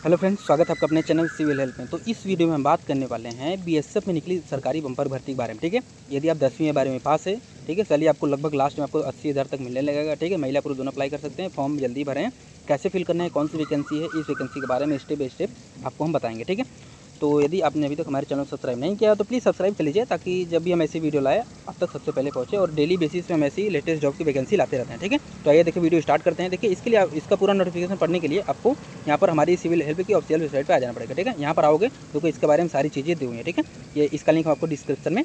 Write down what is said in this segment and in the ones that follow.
Hello friends, स्वागत है आपका अपने चैनल सिविल हेल्प में। तो इस वीडियो में हम बात करने वाले हैं बीएसएफ में निकली सरकारी बम्पर भर्ती के बारे में। ठीक है, यदि आप 10वीं या 12वीं में पास है, ठीक है, चलिए आपको लगभग लास्ट में आपको 80,000 तक मिलने लगेगा। ठीक है, महिला पुरुष दोनों अप्लाई कर सकते हैं। फॉर्म जल्दी भरें। कैसे फिल करना है, कौन सी वैकेंसी है, इस वैकेंसी के बारे में स्टेप बाय स्टेप आपको हम बताएंगे। ठीक है, तो यदि आपने अभी तक हमारे चैनल को सब्सक्राइब नहीं किया तो प्लीज़ सब्सक्राइब कर लीजिए, ताकि जब भी हम ऐसी वीडियो लाए आप तक सबसे पहले पहुंचे। और डेली बेसिस पे हम ऐसी लेटेस्ट जॉब की वैकेंसी लाते रहते हैं। ठीक है, तो आइए देखिए वीडियो स्टार्ट करते हैं। देखिए, इसके लिए इसका पूरा नोटिफिकेशन पढ़ने के लिए आपको यहाँ पर हमारी सिविल हेल्प की ऑफिशियल वेबसाइट पर आ जाना पड़ेगा। ठीक है, यहाँ पर आओगे तो इसके बारे में सारी चीज़ें दी हुई हैं। ठीक है, ये इसका लिंक हम आपको डिस्क्रिप्शन में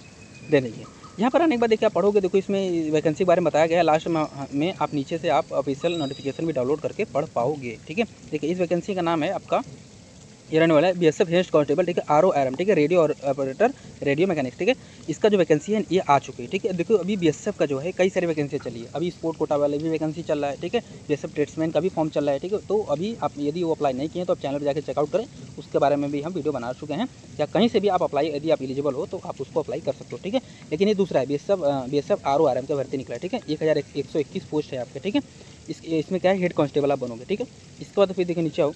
दे देंगे। यहाँ पर आने के बाद देखिए आप पढ़ोगे, देखो इसमें वैकेंसी के बारे में बताया गया है। लास्ट में आप नीचे से आप ऑफिशियल नोटिफिकेशन भी डाउनलोड करके पढ़ पाओगे। ठीक है, देखिए इस वैकेंसी का नाम है आपका, ये रहने वाला है बीएसएफ हेड कांस्टेबल। ठीक है, RORM। ठीक है, रेडियो ऑपरेटर, रेडियो मैकेनिक। ठीक है, इसका जो वैकेंसी है ये आ चुकी है। ठीक है, देखो अभी बीएसएफ का जो है कई सारी वैकेंसी चली है। अभी स्पोर्ट कोटा वाले भी वैकेंसी चल रहा है। ठीक है, बीएसएफ ट्रेड्समैन का भी फॉर्म चल रहा है। ठीक है, तो अभी आप यदि वो अप्लाई नहीं किए तो आप चैनल पर जाकर चेकआउट करें, उसके बारे में भी हम वीडियो बना चुके हैं। या कहीं से भी आप अप्लाई, यदि आप एलिजिबल हो तो आप उसको अप्लाई कर सकते हो। ठीक है, लेकिन ये दूसरा है बीएसएफ RORM का भर्ती निकला है। ठीक है, 1121 पोस्ट है आपके। ठीक है, इसमें क्या है, हेड कांस्टेबल आप बनोगे। ठीक है, इसके बाद फिर देखिए नीचे आओ।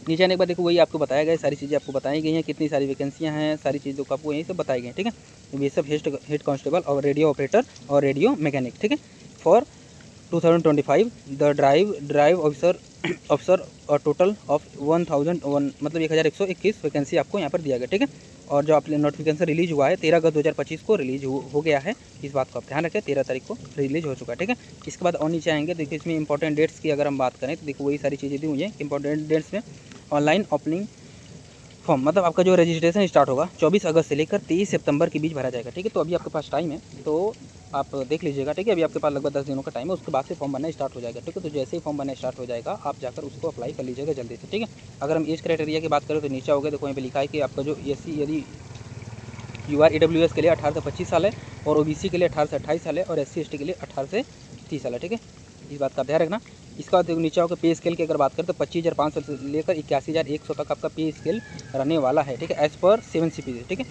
नीचे आने के बाद देखो वही आपको बताया गया है, सारी चीज़ें आपको बताई गई हैं, कितनी सारी वैकेंसियाँ हैं, सारी चीज़ों को आपको यहीं से बताई गई हैं। ठीक है, ये सब हेड कांस्टेबल और रेडियो ऑपरेटर और रेडियो मैकेनिक। ठीक है, फॉर 2025 द ड्राइव ऑफिसर और टोटल ऑफ 1001 मतलब 1121 वैकेंसी आपको यहाँ पर दिया गया। ठीक है, और जो आपने नोटिफिकेशन रिलीज हुआ है 13 अगस्त 2025 को रिलीज हो गया है। इस बात को आप ध्यान रखें, 13 तारीख को रिलीज हो चुका है। ठीक है, इसके बाद और नीचे आएंगे, देखिए इसमें इंपॉर्टेंट डेट्स की अगर हम बात करें तो देखो वही सारी चीज़ें दी हुई हैं। इंपॉर्टेंट डेट्स में ऑनलाइन ओपनिंग फॉर्म, मतलब आपका जो रजिस्ट्रेशन स्टार्ट होगा 24 अगस्त से लेकर 23 सितंबर के बीच भरा जाएगा। ठीक है, तो अभी आपके पास टाइम है, तो आप देख लीजिएगा। ठीक है, अभी आपके पास लगभग 10 दिनों का टाइम है, उसके बाद से फॉर्म बनना स्टार्ट हो जाएगा। ठीक है, तो जैसे ही फॉर्म बनना स्टार्ट हो जाएगा आप जाकर उसको अप्लाई कर लीजिएगा जल्दी से। ठीक है, अगर हम एज क्राइटेरिया की बात करें तो नीचे हो गए, देखो यहाँ पे लिखा है कि आपका जो SC यदि UR EWS के लिए 18 से 25 साल है, और OBC के लिए 18 से 28 साल है, और SC ST के लिए 18 से 30 साल है। ठीक है, इस बात का ध्यान रखना। इसके बाद नीचे होकर पे स्केल की अगर बात करें तो 25,500 से लेकर 81,100 तक आपका पे स्केल रहने वाला है। ठीक है, एज पर 7CP। ठीक है,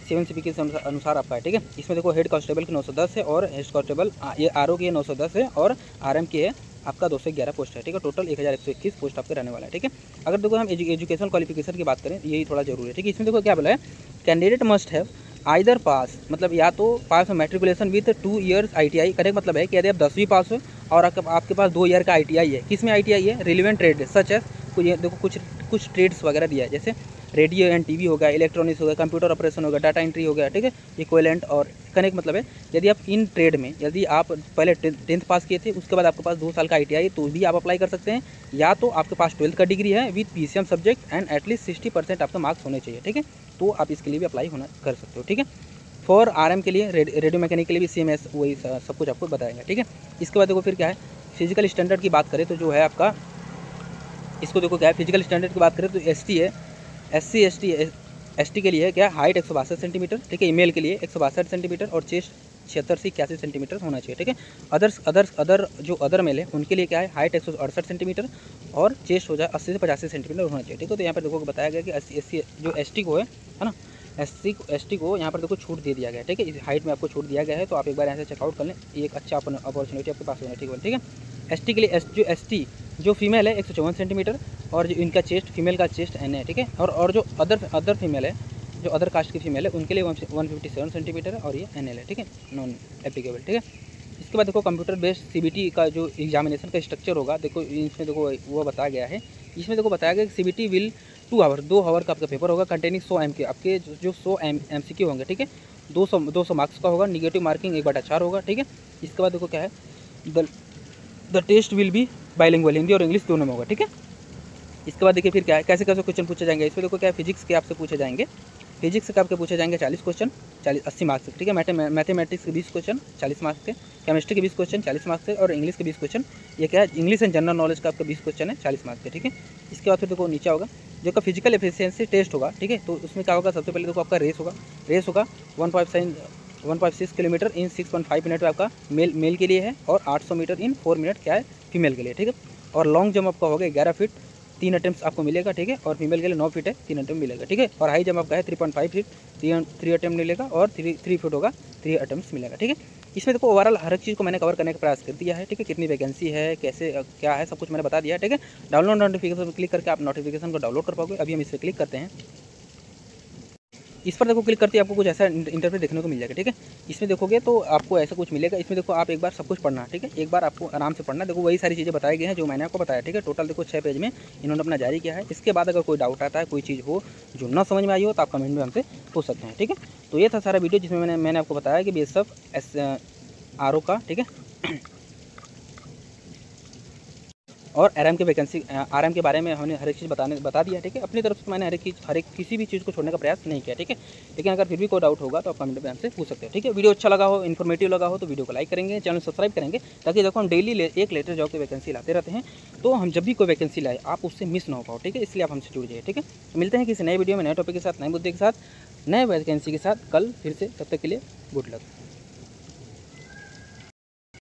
7CP के अनुसार आपका है। ठीक है, इसमें देखो हेड कांस्टेबल की 910 है, और हेड कांस्टेबल ये RO की 910 है, और RM की है आपका 211 पोस्ट है। ठीक है, टोटल 1121 पोस्ट आपके रहने वाला है। ठीक है, अगर देखो हम एजुकेशन क्वालिफिकेशन की बात करें, यही थोड़ा जरूरी है। ठीक है, इसमें देखो क्या बोला है, candidate must have either pass, मतलब या तो pass matriculation with 2 years ITI। Correct मतलब है कि यदि आप 10वीं पास हो और आपके पास 2 ईयर का ITI है। किस में ITI है, रिलेवेंट ट्रेड सच है, देखो कुछ ट्रेड्स वगैरह दिया है, जैसे रेडियो एंड TV हो गया, इलेक्ट्रॉनिक्स हो गया, कंप्यूटर ऑपरेशन हो गया, डाटा एंट्री हो गया। ठीक है, इक्विवेलेंट और कनेक्ट मतलब है यदि आप इन ट्रेड में, यदि आप पहले 10th पास किए थे, उसके बाद आपके पास 2 साल का ITI तो भी आप अप्लाई कर सकते हैं, या तो आपके पास 12th का डिग्री है with PCM subject and at least 60% आपके मार्क्स होने चाहिए। ठीक है, तो आप इसके लिए भी अप्लाई कर सकते हो। ठीक है, फॉर RM के लिए, रेडियो मैकेनिक के लिए भी CMS वही सब कुछ आपको बताएगा। ठीक है, इसके बाद देखो फिर क्या है, फिजिकल स्टैंडर्ड की बात करें तो जो है आपका, इसको देखो क्या है, फिजिकल स्टैंडर्ड की बात करें तो ST है, SC ST के लिए क्या है, हाइट 162 सेंटीमीटर। ठीक है, मेल के लिए 162 सेंटीमीटर, और चेस्ट 76 से 81 सेंटीमीटर होना चाहिए। ठीक है, अदर मेल है उनके लिए क्या है, हाइट 168 सेंटीमीटर, और चेस्ट हो जाए 80 से 85 सेंटीमीटर होना चाहिए। ठीक है, तो यहाँ पर देखो बताया गया कि SC जो ST को है ना, ST को यहाँ पर देखो छूट दे दिया गया है। ठीक है, इस हाइट में आपको छूट दिया गया है, तो आप एक बार यहाँ से चेकआउट कर लें, ये एक अच्छा अपॉर्चुनिटी आपके पास होना चाहिए। ठीक है, ST के लिए जो ST जो फीमेल है 154 सेंटीमीटर, और जो इनका चेस्ट, फीमेल का चेस्ट NA है। ठीक है, और जो अदर फीमेल है, जो अदर कास्ट की फीमेल है उनके लिए 157 सेंटीमीटर है, और ये NL है। ठीक है, नॉन एप्लीकेबल। ठीक है, इसके बाद देखो कंप्यूटर बेस्ड CBT का जो एग्जामिनेशन का स्ट्रक्चर होगा, देखो इसमें देखो वो बताया गया है। इसमें देखो बताया गया कि CBT विल 2 आवर का आपका पेपर होगा, कंटेनिंग 100 MK, आपके जो 100 MCQ होंगे। ठीक है, 200 मार्क्स का होगा, निगेटिव मार्किंग 1/4 होगा। ठीक है, इसके बाद देखो क्या है, the test will be bilingual, Hindi और इंग्लिश दोनों में होगा। ठीक है, इसके बाद देखिए फिर क्या है, कैसे कैसे क्वेश्चन पूछे जाएंगे। इसमें देखो क्या है, फिजिक्स के आपसे पूछे जाएंगे, फिजिक्स के आपके पूछे जाएंगे 40 क्वेश्चन, 80 मार्क्स से। ठीक है, मैथमेटिक्स के 20 क्वेश्चन 40 मार्क्स के, केमिस्ट्री के 20 क्वेश्चन 40 मार्क्स से, और इंग्लिश के 20 क्वेश्चन, ये क्या है, इंग्लिश एंड जनरल नॉलेज का आपका 20 क्वेश्चन है 40 मार्क्स के। ठीक है, इसके बाद फिर देखो नीचे होगा जो का फिजिकल एफिशिएंसी टेस्ट होगा। ठीक है, तो उसमें क्या होगा, सबसे पहले देखो आपका रेस होगा 1.6 किलोमीटर इन 6.5 मिनट में आपका मेल के लिए है, और 800 मीटर इन 4 मिनट क्या है, फीमेल के लिए। ठीक है, और लॉन्ग जंप आपका होगा 11 फीट 3 अटेम्प्ट आपको मिलेगा। ठीक है, और फीमेल के लिए 9 फीट है, 3 अटेम्प्ट मिलेगा। ठीक है, और हाई जंप आपका है 3.5 फीट 3 अटेम्प्ट मिलेगा, और 3 फीट होगा 3 अटेम्प्ट मिलेगा। ठीक है, इसमें देखो ओवरऑल हर एक चीज़ को मैंने कवर करने का प्रयास कर दिया है, ठीक है। कितनी वैकेंसी है, कैसे क्या है, सब कुछ मैंने बता दिया है, ठीक है। डाउनलोड नोटिफिकेशन पर क्लिक करके आप नोटिफिकेशन को डाउनलोड कर पाओगे। अभी हम इस पर क्लिक करते हैं। इस पर देखो क्लिक करते ही आपको कुछ ऐसा इंटरफेस देखने को मिल जाएगा, ठीक है। इसमें देखोगे तो आपको ऐसा कुछ मिलेगा। इसमें देखो आप एक बार सब कुछ पढ़ना, ठीक है। एक बार आपको आराम से पढ़ना। देखो वही सारी चीज़ें बताई गई हैं जो मैंने आपको बताया, ठीक है। टोटल देखो 6 पेज में इन्होंने अपना जारी किया है। इसके बाद अगर कोई डाउट आता है, कोई चीज़ हो जो ना समझ में आई हो, तो आप कमेंट में हमसे पूछ सकते हैं, ठीक है। तो ये था सारा वीडियो जिसमें मैंने आपको बताया कि BSF RO का, ठीक है, और RM की वैकेंसी RM के बारे में हमने हर एक चीज़ बता दिया, ठीक है। अपनी तरफ से मैंने हर एक किसी भी चीज़ को छोड़ने का प्रयास नहीं किया, ठीक है। लेकिन अगर फिर भी कोई डाउट होगा तो आप कमेंट में हमसे पूछ सकते हो, ठीक है। वीडियो अच्छा लगा हो, इन्फॉर्मेटिव लगा हो तो वीडियो को लाइक करेंगे, चैनल सब्सक्राइब करेंगे, ताकि देखो हम डेली एक लेटेस्ट जॉब की वैकेंसी लाते रहते हैं। तो हम जब भी कोई वैकेंसी लाए आप उससे मिस ना हो पाओ, ठीक है। इसलिए आप हमसे जुड़ जाइए, ठीक है। तो मिलते हैं किसी नए वीडियो में, नए टॉपिक के साथ, नए मुद्दे के साथ, नए वैकेंसी के साथ कल फिर से। तब तक के लिए गुड लक।